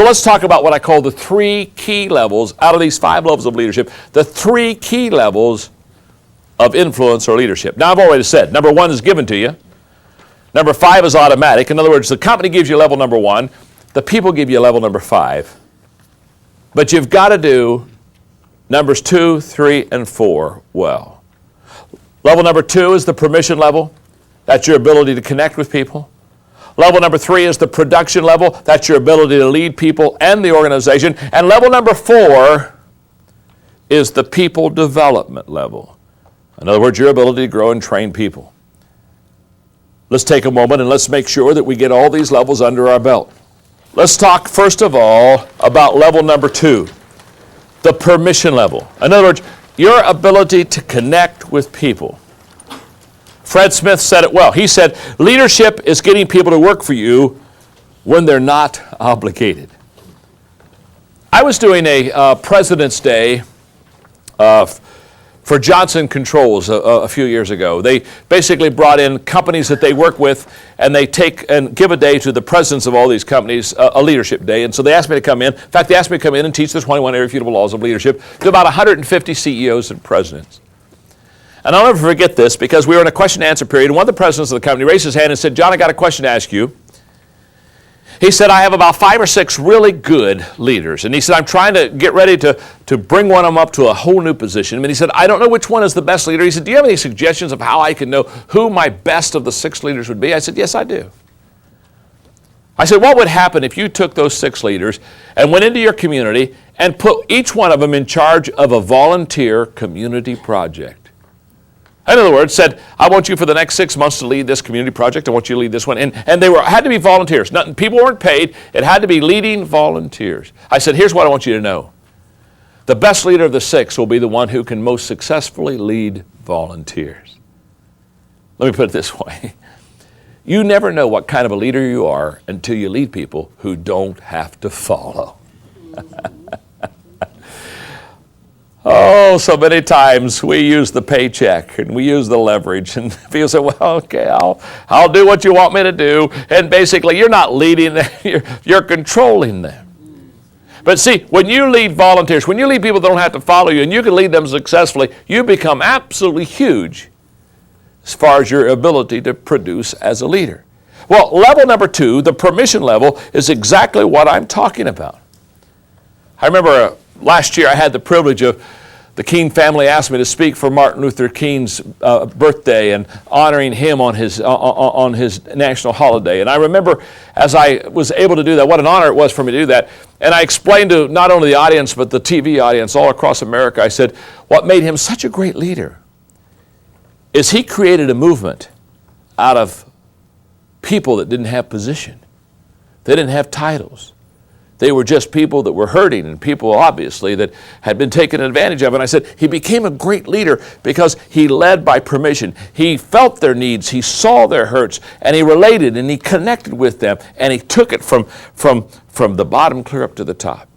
So let's talk about what I call the 3 key levels out of these 5 levels of leadership, the 3 key levels of influence or leadership. Now, I've already said, number 1 is given to you. Number 5 is automatic. In other words, the company gives you level number 1. The people give you level number 5. But you've got to do numbers 2, 3, and 4 well. Level number 2 is the permission level. That's your ability to connect with people. Level number 3 is the production level. That's your ability to lead people and the organization. And level number 4 is the people development level. In other words, your ability to grow and train people. Let's take a moment and let's make sure that we get all these levels under our belt. Let's talk first of all about level number 2, the permission level. In other words, your ability to connect with people. Fred Smith said it well. He said, leadership is getting people to work for you when they're not obligated. I was doing a President's Day for Johnson Controls a few years ago. They basically brought in companies that they work with, and they take and give a day to the presidents of all these companies, a leadership day. And so they asked me to come in. In fact, they asked me to come in and teach the 21 irrefutable laws of leadership to about 150 CEOs and presidents. And I'll never forget this, because we were in a question and answer period, and one of the presidents of the company raised his hand and said, John, I got a question to ask you. He said, I have about 5 or 6 really good leaders. And he said, I'm trying to get ready to bring one of them up to a whole new position. And he said, I don't know which one is the best leader. He said, do you have any suggestions of how I can know who my best of the 6 leaders would be? I said, yes, I do. I said, what would happen if you took those 6 leaders and went into your community and put each one of them in charge of a volunteer community project? In other words, said, I want you for the next 6 months to lead this community project. I want you to lead this one. And they had to be volunteers. People weren't paid. It had to be leading volunteers. I said, here's what I want you to know. The best leader of the 6 will be the one who can most successfully lead volunteers. Let me put it this way. You never know what kind of a leader you are until you lead people who don't have to follow. Oh, so many times we use the paycheck and we use the leverage, and people say, well, okay, I'll do what you want me to do. And basically, you're not leading them, you're controlling them. But see, when you lead volunteers, when you lead people that don't have to follow you, and you can lead them successfully, you become absolutely huge as far as your ability to produce as a leader. Well, level number 2, the permission level, is exactly what I'm talking about. I remember last year I had the privilege of the King family asked me to speak for Martin Luther King's birthday and honoring him on his national holiday. And I remember as I was able to do that, what an honor it was for me to do that. And I explained to not only the audience, but the TV audience all across America, I said, what made him such a great leader is he created a movement out of people that didn't have position. They didn't have titles. They were just people that were hurting, and people, obviously, that had been taken advantage of. And I said, he became a great leader because he led by permission. He felt their needs, he saw their hurts, and he related, and he connected with them, and he took it from the bottom clear up to the top.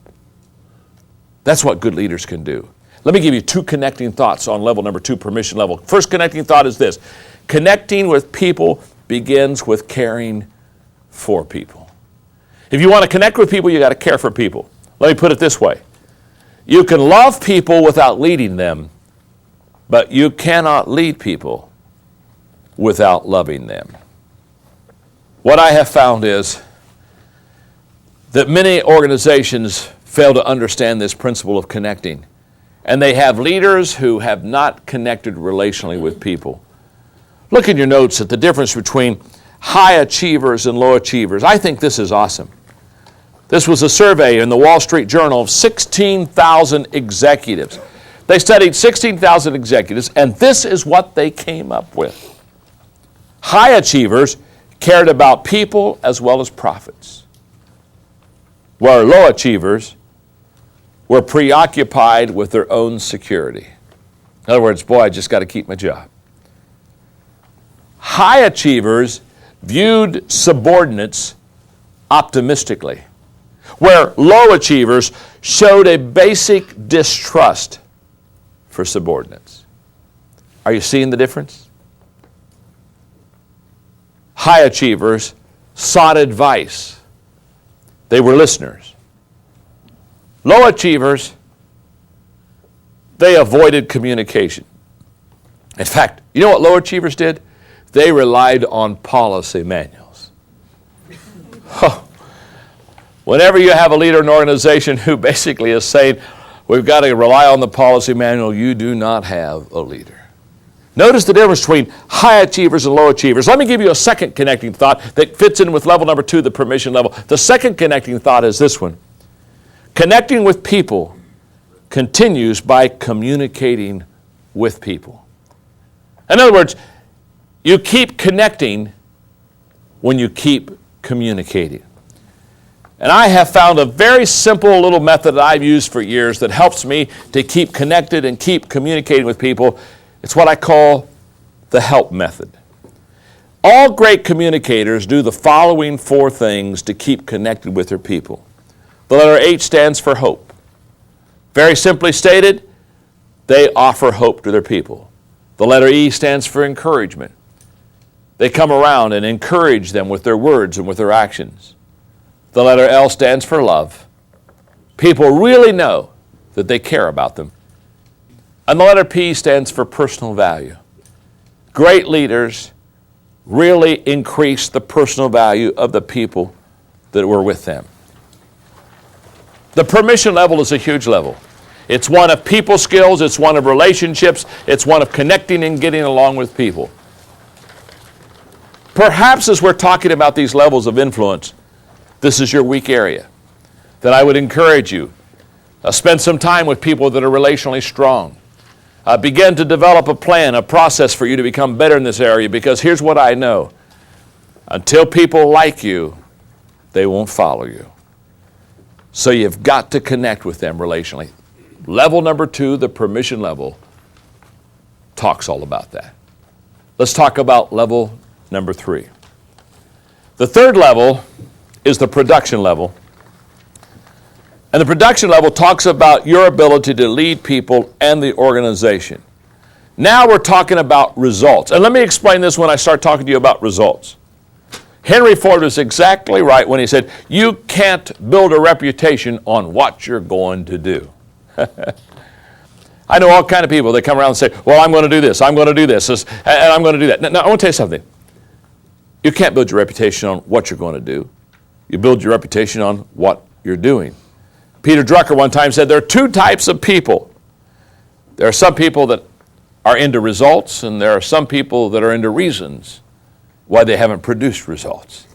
That's what good leaders can do. Let me give you 2 connecting thoughts on level number 2, permission level. First connecting thought is this. Connecting with people begins with caring for people. If you want to connect with people, you got to care for people. Let me put it this way. You can love people without leading them, but you cannot lead people without loving them. What I have found is that many organizations fail to understand this principle of connecting, and they have leaders who have not connected relationally with people. Look in your notes at the difference between high achievers and low achievers. I think this is awesome. This was a survey in the Wall Street Journal of 16,000 executives. They studied 16,000 executives, and this is what they came up with. High achievers cared about people as well as profits, where low achievers were preoccupied with their own security. In other words, boy, I just got to keep my job. High achievers viewed subordinates optimistically, where low achievers showed a basic distrust for subordinates. Are you seeing the difference? High achievers sought advice. They were listeners. Low achievers, they avoided communication. In fact, you know what low achievers did? They relied on policy manuals. Whenever you have a leader in an organization who basically is saying, we've got to rely on the policy manual, you do not have a leader. Notice the difference between high achievers and low achievers. Let me give you a second connecting thought that fits in with level number 2, the permission level. The second connecting thought is this one. Connecting with people continues by communicating with people. In other words, you keep connecting when you keep communicating. And I have found a very simple little method that I've used for years that helps me to keep connected and keep communicating with people. It's what I call the help method. All great communicators do the following 4 things to keep connected with their people. The letter H stands for hope. Very simply stated, they offer hope to their people. The letter E stands for encouragement. They come around and encourage them with their words and with their actions. The letter L stands for love. People really know that they care about them. And the letter P stands for personal value. Great leaders really increase the personal value of the people that were with them. The permission level is a huge level. It's one of people skills, it's one of relationships, it's one of connecting and getting along with people. Perhaps as we're talking about these levels of influence, this is your weak area. Then I would encourage you, spend some time with people that are relationally strong. Begin to develop a plan, a process for you to become better in this area, because here's what I know. Until people like you, they won't follow you. So you've got to connect with them relationally. Level number 2, the permission level, talks all about that. Let's talk about level number 3. The third level is the production level. And the production level talks about your ability to lead people and the organization. Now we're talking about results. And let me explain this when I start talking to you about results. Henry Ford was exactly right when he said, you can't build a reputation on what you're going to do. I know all kind of people that come around and say, well, I'm going to do this, I'm going to do this, and I'm going to do that. Now, I want to tell you something. You can't build your reputation on what you're going to do. You build your reputation on what you're doing. Peter Drucker one time said there are 2 types of people. There are some people that are into results, and there are some people that are into reasons why they haven't produced results.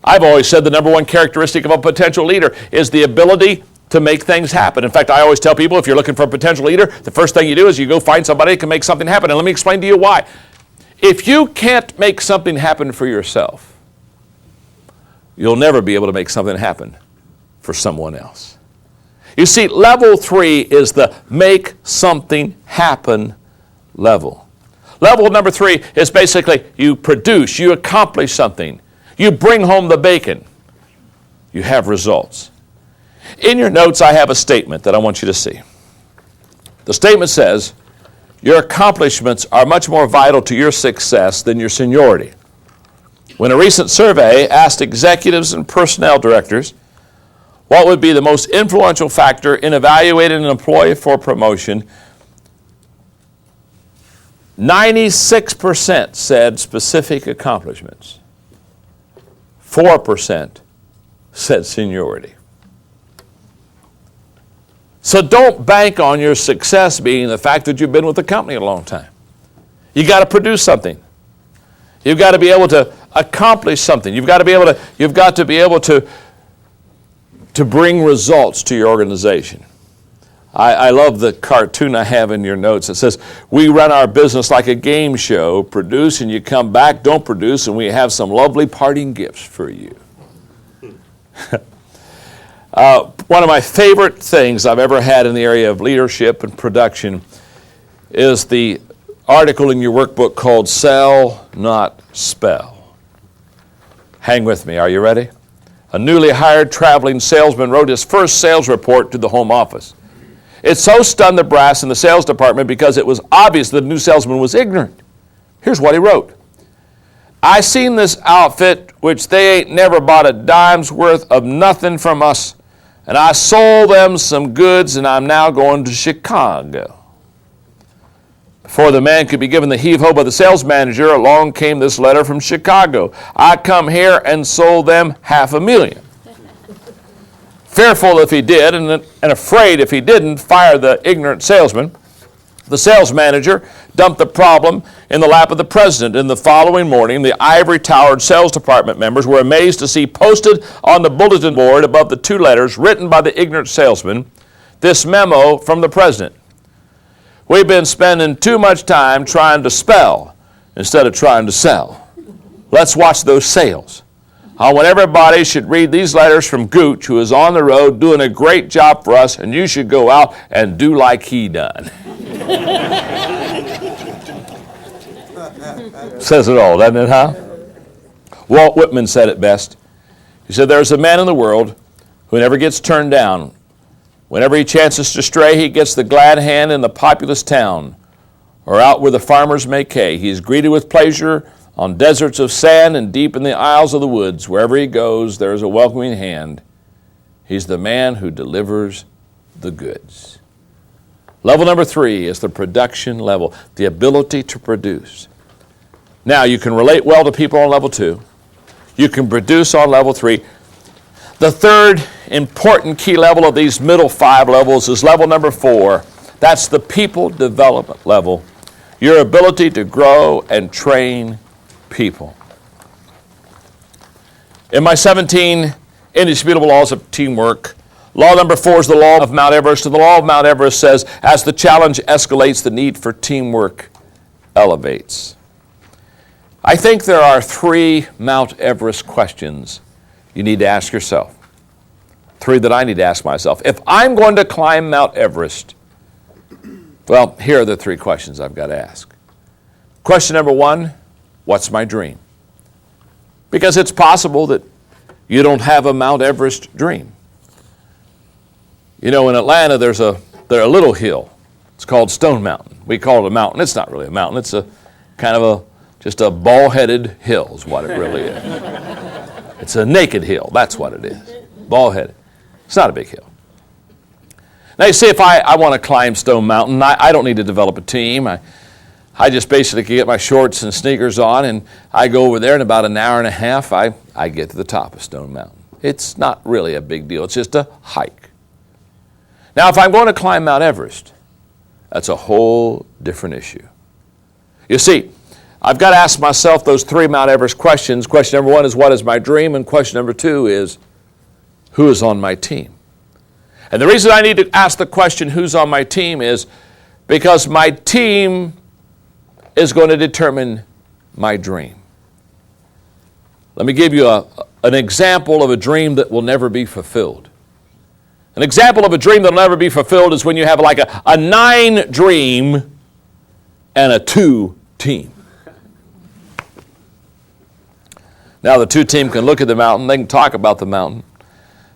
I've always said the number 1 characteristic of a potential leader is the ability to make things happen. In fact, I always tell people if you're looking for a potential leader, the first thing you do is you go find somebody that can make something happen. And let me explain to you why. If you can't make something happen for yourself, you'll never be able to make something happen for someone else. You see, level 3 is the make something happen level. Level number 3 is basically you produce, you accomplish something, you bring home the bacon, you have results. In your notes, I have a statement that I want you to see. The statement says, your accomplishments are much more vital to your success than your seniority. When a recent survey asked executives and personnel directors what would be the most influential factor in evaluating an employee for promotion, 96% said specific accomplishments. 4% said seniority. So don't bank on your success being the fact that you've been with the company a long time. You got to produce something. You've got to be able to accomplish something. You've got to be able to bring results to your organization. I love the cartoon I have in your notes. It says, we run our business like a game show. Produce and you come back, don't produce, and we have some lovely parting gifts for you. One of my favorite things I've ever had in the area of leadership and production is the article in your workbook called Sell, Not Spell. Hang with me. Are you ready? A newly hired traveling salesman wrote his first sales report to the home office. It so stunned the brass in the sales department because it was obvious that the new salesman was ignorant. Here's what he wrote. I seen this outfit, which they ain't never bought a dime's worth of nothing from us. and I sold them some goods, and I'm now going to Chicago. Before the man could be given the heave-ho by the sales manager, along came this letter from Chicago. I come here and sold them $500,000. Fearful if he did, and afraid if he didn't fire the ignorant salesman, the sales manager dumped the problem in the lap of the president. And the following morning, the ivory-towered sales department members were amazed to see posted on the bulletin board above the two letters written by the ignorant salesman, this memo from the president. We've been spending too much time trying to spell instead of trying to sell. Let's watch those sales. I want everybody should read these letters from Gooch, who is on the road doing a great job for us, and you should go out and do like he done. Says it all, doesn't it, huh? Walt Whitman said it best. He said, there's a man in the world who never gets turned down. Whenever he chances to stray, he gets the glad hand in the populous town, or out where the farmers make hay. He is greeted with pleasure on deserts of sand and deep in the aisles of the woods. Wherever he goes, there is a welcoming hand. He's the man who delivers the goods. Level number 3 is the production level, the ability to produce. Now, you can relate well to people on level 2. You can produce on level 3. The third important key level of these middle 5 levels is level number 4. That's the people development level. Your ability to grow and train people. In my 17 indisputable laws of teamwork, law number 4 is the law of Mount Everest. And the law of Mount Everest says, as the challenge escalates, the need for teamwork elevates. I think there are 3 Mount Everest questions you need to ask yourself. 3 that I need to ask myself. If I'm going to climb Mount Everest, well, here are the 3 questions I've got to ask. Question number 1, what's my dream? Because it's possible that you don't have a Mount Everest dream. You know, in Atlanta, there's a little hill. It's called Stone Mountain. We call it a mountain. It's not really a mountain. It's a kind of just a bald-headed hill is what it really is. It's a naked hill. That's what it is. Bald-headed. It's not a big hill. Now, you see, if I want to climb Stone Mountain, I don't need to develop a team. I just basically get my shorts and sneakers on, and I go over there in about an hour and a half, I get to the top of Stone Mountain. It's not really a big deal. It's just a hike. Now, if I'm going to climb Mount Everest, that's a whole different issue. You see, I've got to ask myself those 3 Mount Everest questions. Question number 1 is, what is my dream? And question number 2 is, who is on my team? And the reason I need to ask the question, who's on my team, is because my team is going to determine my dream. Let me give you an example of a dream that will never be fulfilled. An example of a dream that will never be fulfilled is when you have like a 9 dream and a 2 team. Now the 2 team can look at the mountain, they can talk about the mountain.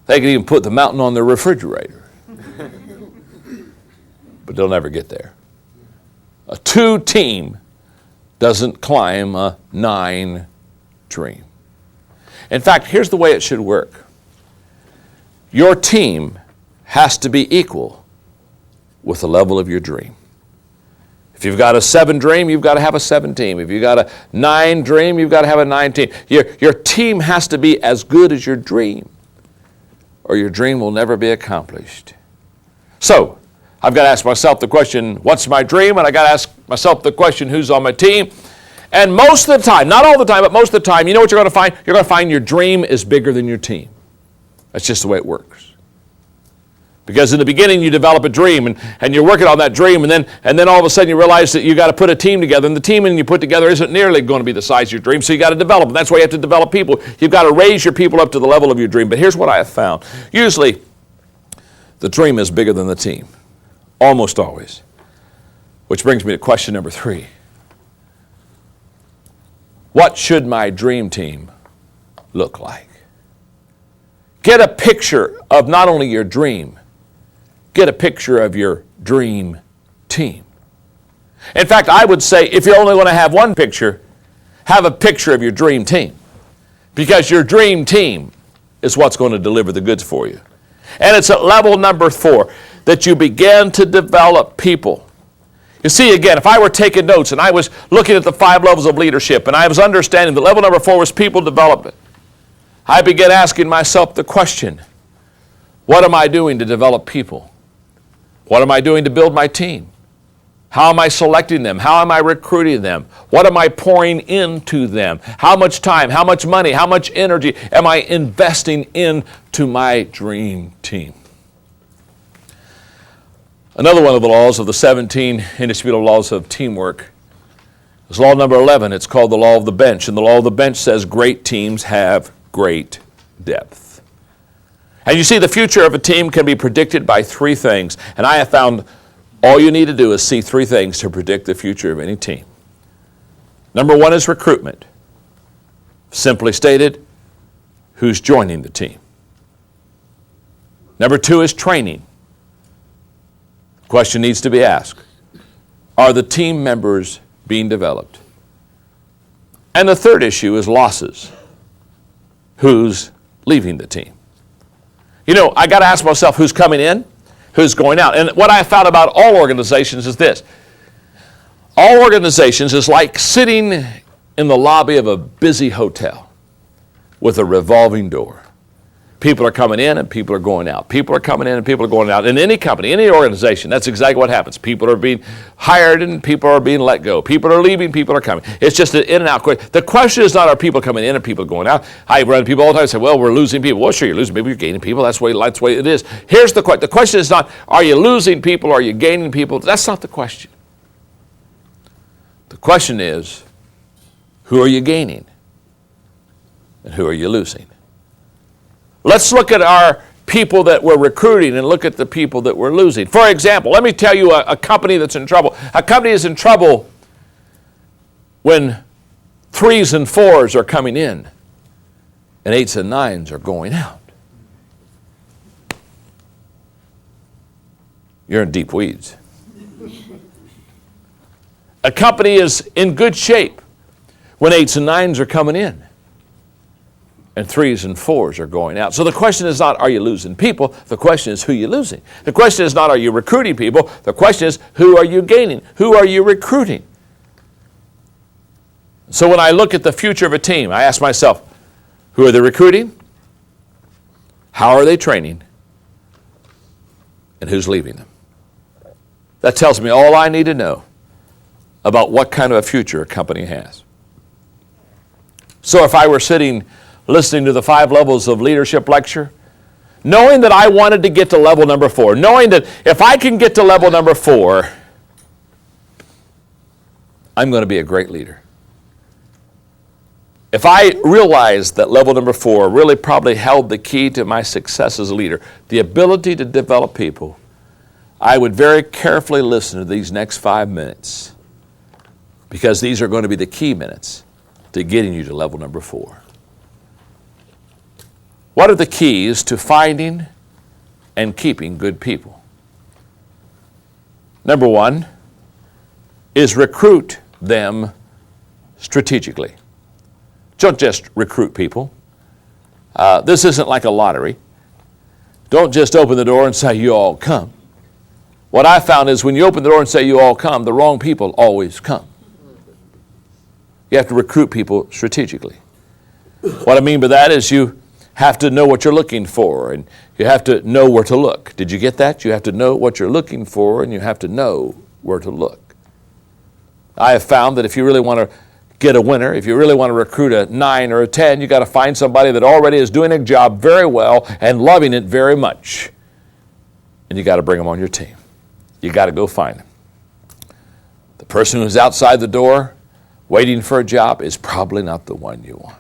They can even put the mountain on their refrigerator. But they'll never get there. A 2 team doesn't climb a 9 dream. In fact, here's the way it should work. Your team has to be equal with the level of your dream. If you've got a 7 dream, you've got to have a 7 team. If you've got a 9 dream, you've got to have a 9 team. Your team has to be as good as your dream, or your dream will never be accomplished. So, I've got to ask myself the question, what's my dream? And I've got to ask myself the question, who's on my team? And most of the time, not all the time, but most of the time, you know what you're going to find? You're going to find your dream is bigger than your team. That's just the way it works. Because in the beginning you develop a dream and you're working on that dream, and then all of a sudden you realize that you got to put a team together, and the team you put together isn't nearly going to be the size of your dream, so you got to develop. And that's why you have to develop people. You've got to raise your people up to the level of your dream. But here's what I have found. Usually the dream is bigger than the team. Almost always. Which brings me to question number 3. What should my dream team look like? Get a picture of not only your dream, get a picture of your dream team. In fact, I would say if you're only going to have one picture, have a picture of your dream team. Because your dream team is what's going to deliver the goods for you. And it's at level number 4 that you begin to develop people. You see, again, if I were taking notes and I was looking at the 5 levels of leadership and I was understanding that level number 4 was people development, I began asking myself the question, what am I doing to develop people? What am I doing to build my team? How am I selecting them? How am I recruiting them? What am I pouring into them? How much time, how much money, how much energy am I investing into my dream team? Another one of the laws of the 17 indisputable laws of teamwork is law number 11. It's called the law of the bench. And the law of the bench says great teams have great depth. And you see, the future of a team can be predicted by 3 things. And I have found all you need to do is see 3 things to predict the future of any team. Number 1 is recruitment. Simply stated, who's joining the team. Number 2 is training. The question needs to be asked, are the team members being developed? And the third issue is losses. Who's leaving the team? You know, I got to ask myself who's coming in, who's going out. And what I found about all organizations is this. All organizations is like sitting in the lobby of a busy hotel with a revolving door. People are coming in and people are going out. People are coming in and people are going out. In any company, any organization, that's exactly what happens. People are being hired and people are being let go. People are leaving, people are coming. It's just an in and out. The question is not are people coming in or people going out. I run people all the time and say, well, we're losing people. Well, sure, you're losing people, you're gaining people. That's the way it is. Here's the question. The question is not, are you losing people, are you gaining people? That's not the question. The question is, who are you gaining? And who are you losing? Let's look at our people that we're recruiting and look at the people that we're losing. For example, let me tell you a company that's in trouble. A company is in trouble when 3s and 4s are coming in and 8s and 9s are going out. You're in deep weeds. A company is in good shape when 8s and 9s are coming in and 3s and 4s are going out. So the question is not, are you losing people? The question is, who are you losing? The question is not, are you recruiting people? The question is, who are you gaining? Who are you recruiting? So when I look at the future of a team, I ask myself, who are they recruiting? How are they training? And who's leaving them? That tells me all I need to know about what kind of a future a company has. So if I were sitting listening to the 5 levels of leadership lecture, knowing that I wanted to get to level number 4, knowing that if I can get to level number 4, I'm going to be a great leader. If I realized that level number 4 really probably held the key to my success as a leader, the ability to develop people, I would very carefully listen to these next 5 minutes, because these are going to be the key minutes to getting you to level number 4. What are the keys to finding and keeping good people? Number 1 is recruit them strategically. Don't just recruit people. This isn't like a lottery. Don't just open the door and say, you all come. What I found is when you open the door and say, you all come, the wrong people always come. You have to recruit people strategically. What I mean by that is you have to know what you're looking for, and you have to know where to look. Did you get that? You have to know what you're looking for, and you have to know where to look. I have found that if you really want to get a winner, if you really want to recruit a 9 or a 10, you got to find somebody that already is doing a job very well and loving it very much. And you got to bring them on your team. You got to go find them. The person who's outside the door waiting for a job is probably not the one you want.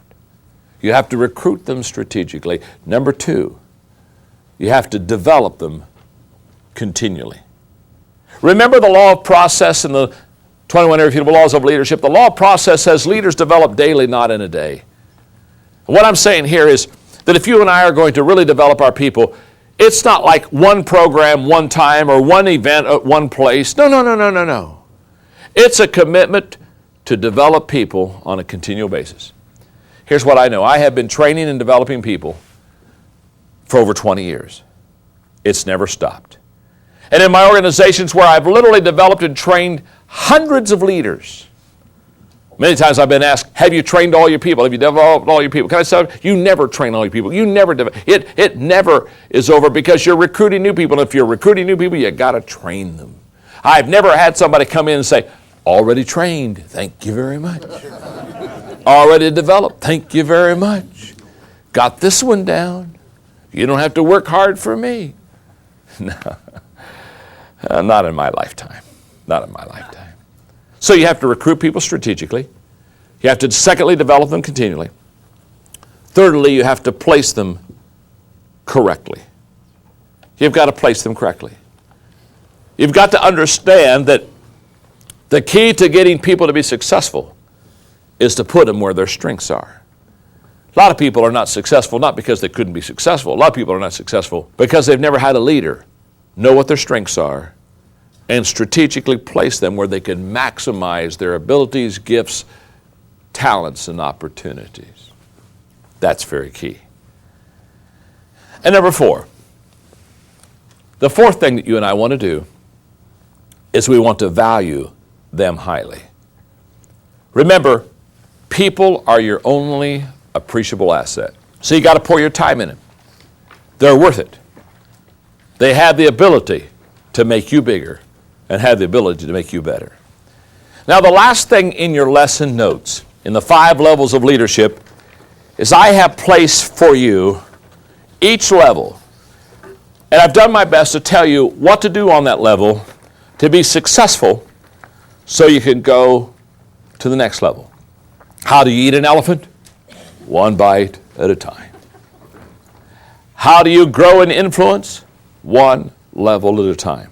You have to recruit them strategically. Number 2, you have to develop them continually. Remember the law of process in the 21 irrefutable laws of leadership. The law of process says leaders develop daily, not in a day. What I'm saying here is that if you and I are going to really develop our people, it's not like one program, one time, or one event at one place. No. It's a commitment to develop people on a continual basis. Here's what I know. I have been training and developing people for over 20 years. It's never stopped. And in my organizations where I've literally developed and trained hundreds of leaders, many times I've been asked, have you trained all your people? Have you developed all your people? Can I say, you never train all your people. You never develop. It never is over because you're recruiting new people. And if you're recruiting new people, you got to train them. I've never had somebody come in and say, already trained, thank you very much. Already developed, thank you very much. Got this one down. You don't have to work hard for me. No, not in my lifetime. Not in my lifetime. So you have to recruit people strategically. You have to, secondly, develop them continually. Thirdly, you have to place them correctly. You've got to place them correctly. You've got to understand that the key to getting people to be successful is to put them where their strengths are. A lot of people are not successful not because they couldn't be successful. A lot of people are not successful because they've never had a leader know what their strengths are and strategically place them where they can maximize their abilities, gifts, talents, and opportunities. That's very key. And number 4, the fourth thing that you and I want to do is we want to value them highly. Remember, people are your only appreciable asset. So you got to pour your time in them. They're worth it. They have the ability to make you bigger and have the ability to make you better. Now, the last thing in your lesson notes, in the 5 levels of leadership, is I have placed for you each level. And I've done my best to tell you what to do on that level to be successful so you can go to the next level. How do you eat an elephant? 1 bite at a time. How do you grow in influence? 1 level at a time.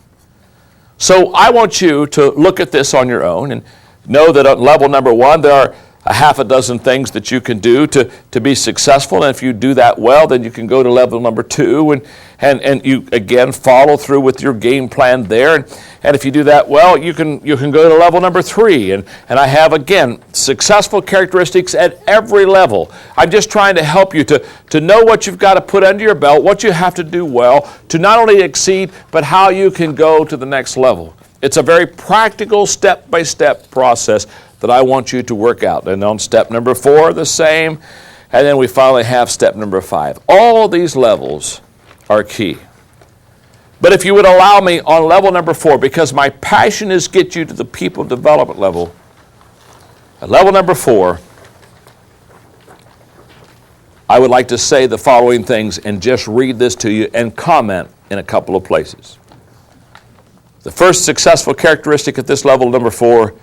So I want you to look at this on your own and know that at level number 1, there are a half a dozen things that you can do to be successful. And if you do that well, then you can go to level number 2 and you, again, follow through with your game plan there. And if you do that well, you can go to level number 3. And I have, again, successful characteristics at every level. I'm just trying to help you to know what you've got to put under your belt, what you have to do well, to not only exceed, but how you can go to the next level. It's a very practical, step-by-step process that I want you to work out. And on step number 4, the same. And then we finally have step number 5. All these levels are key. But if you would allow me on level number 4, because my passion is get you to the people development level, at level number 4, I would like to say the following things and just read this to you and comment in a couple of places. The first successful characteristic at this level, number 4,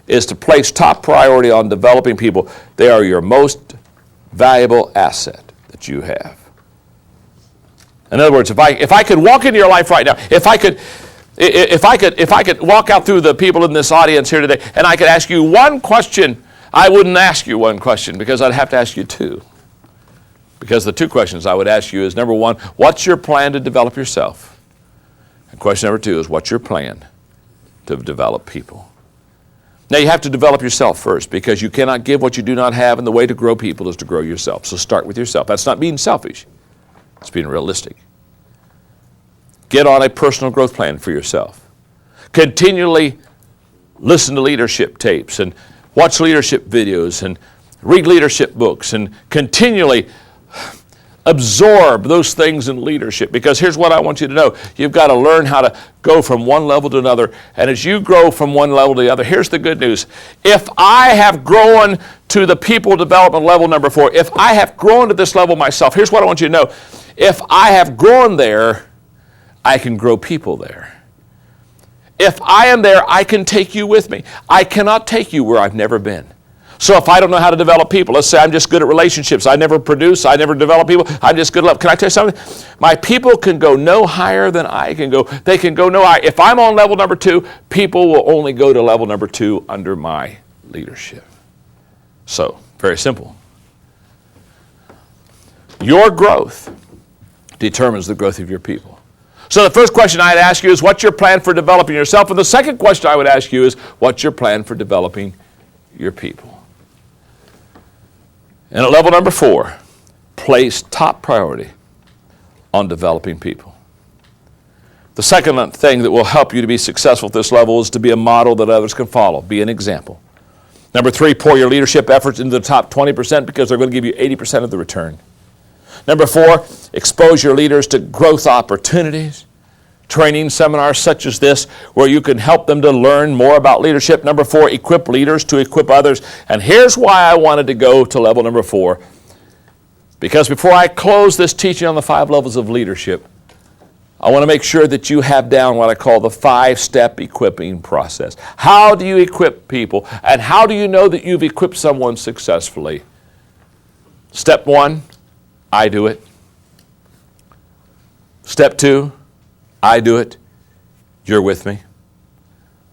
is to place top priority on developing people. They are your most valuable asset that you have. In other words, if I could walk into your life right now, if I could walk out through the people in this audience here today, and I could ask you one question, I wouldn't ask you one question because I'd have to ask you 2. Because the 2 questions I would ask you is, number 1, what's your plan to develop yourself? And question number 2 is, what's your plan to develop people? Now, you have to develop yourself first because you cannot give what you do not have, and the way to grow people is to grow yourself. So start with yourself. That's not being selfish. It's being realistic. Get on a personal growth plan for yourself. Continually listen to leadership tapes and watch leadership videos and read leadership books and continually absorb those things in leadership, because here's what I want you to know. You've got to learn how to go from one level to another, and as you grow from one level to the other, here's the good news. If I have grown to the people development level number 4, if I have grown to this level myself, here's what I want you to know. If I have grown there, I can grow people there. If I am there, I can take you with me. I cannot take you where I've never been. So if I don't know how to develop people, let's say I'm just good at relationships, I never produce, I never develop people, I'm just good at love. Can I tell you something? My people can go no higher than I can go. They can go no higher. If I'm on level number 2, people will only go to level number 2 under my leadership. So, very simple. Your growth determines the growth of your people. So the first question I'd ask you is, what's your plan for developing yourself? And the second question I would ask you is, what's your plan for developing your people? And at level number 4, place top priority on developing people. The second thing that will help you to be successful at this level is to be a model that others can follow. Be an example. Number 3, pour your leadership efforts into the top 20% because they're going to give you 80% of the return. Number 4, expose your leaders to growth opportunities. Training seminars such as this where you can help them to learn more about leadership. Number 4, equip leaders to equip others. And here's why I wanted to go to level number 4. Because before I close this teaching on the 5 levels of leadership, I want to make sure that you have down what I call the 5-step equipping process. How do you equip people? And how do you know that you've equipped someone successfully? Step 1, I do it. Step 2, I do it. You're with me. In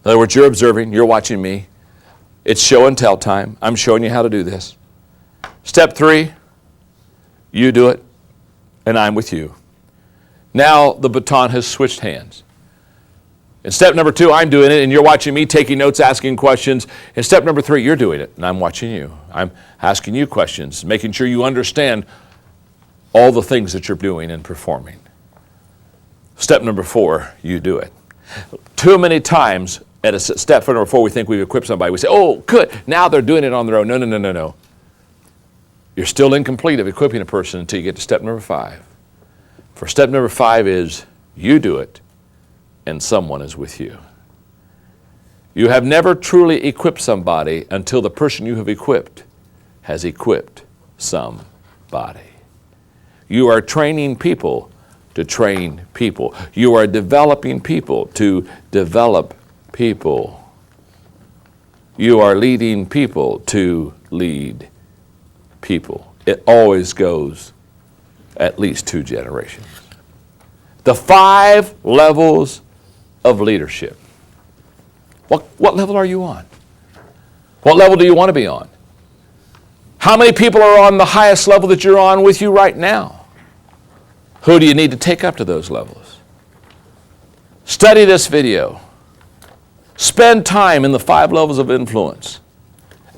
other words, you're observing, you're watching me. It's show and tell time. I'm showing you how to do this. Step 3, you do it, and I'm with you. Now the baton has switched hands. In step number 2, I'm doing it, and you're watching me, taking notes, asking questions. In step number 3, you're doing it, and I'm watching you. I'm asking you questions, making sure you understand all the things that you're doing and performing. Step number 4, you do it. Too many times at step number 4, we think we've equipped somebody. We say, oh, good, now they're doing it on their own. No. You're still incomplete of equipping a person until you get to step number 5. For step number 5 is you do it and someone is with you. You have never truly equipped somebody until the person you have equipped has equipped somebody. You are training people to train people. You are developing people to develop people. You are leading people to lead people. It always goes at least 2 generations. The 5 levels of leadership. What level are you on? What level do you want to be on? How many people are on the highest level that you're on with you right now? Who do you need to take up to those levels? Study this video. Spend time in the 5 levels of influence.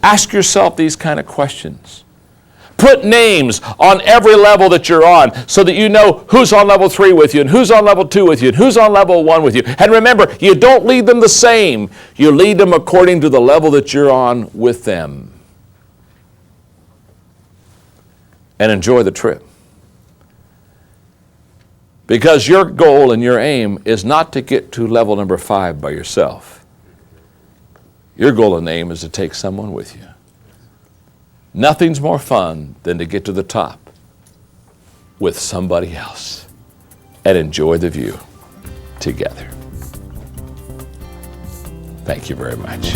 Ask yourself these kind of questions. Put names on every level that you're on so that you know who's on level 3 with you and who's on level 2 with you and who's on level 1 with you. And remember, you don't lead them the same. You lead them according to the level that you're on with them. And enjoy the trip. Because your goal and your aim is not to get to level number 5 by yourself. Your goal and aim is to take someone with you. Nothing's more fun than to get to the top with somebody else and enjoy the view together. Thank you very much.